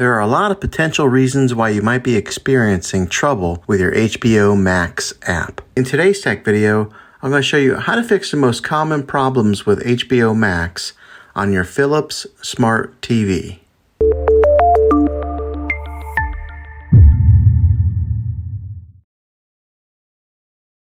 There are a lot of potential reasons why you might be experiencing trouble with your HBO Max app. In today's tech video, I'm going to show you how to fix the most common problems with HBO Max on your Philips Smart TV.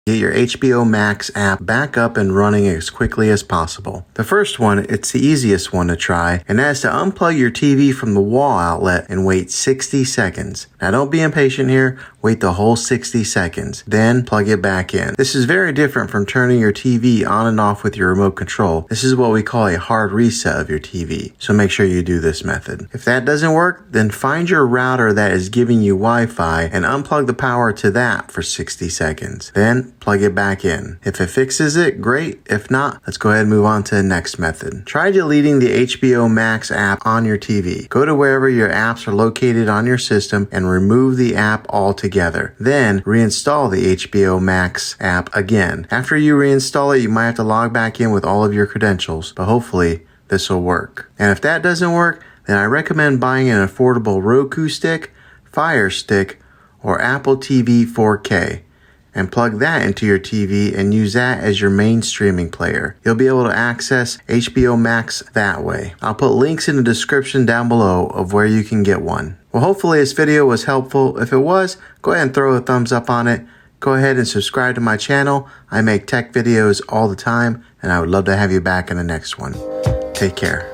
Get your HBO Max app back up and running as quickly as possible. The first one, it's the easiest one to try, and that is to unplug your TV from the wall outlet and wait 60 seconds. Now don't be impatient here, wait the whole 60 seconds, then plug it back in. This is very different from turning your TV on and off with your remote control. This is what we call a hard reset of your TV, so make sure you do this method. If that doesn't work, then find your router that is giving you Wi-Fi and unplug the power to that for 60 seconds. Then plug it back in. If it fixes it, great. If not, let's go ahead and move on to the next method. Try deleting the HBO Max app on your TV. Go to wherever your apps are located on your system and remove the app altogether. Then reinstall the HBO Max app again. After you reinstall it, you might have to log back in with all of your credentials, but hopefully this will work. And if that doesn't work, then I recommend buying an affordable Roku stick, Fire Stick, or Apple TV 4K. And plug that into your TV and use that as your main streaming player. You'll be able to access HBO Max that way. I'll put links in the description down below of where you can get one. Well, hopefully this video was helpful. If it was, go ahead and throw a thumbs up on it. Go ahead and subscribe to my channel. I make tech videos all the time, and I would love to have you back in the next one. Take care.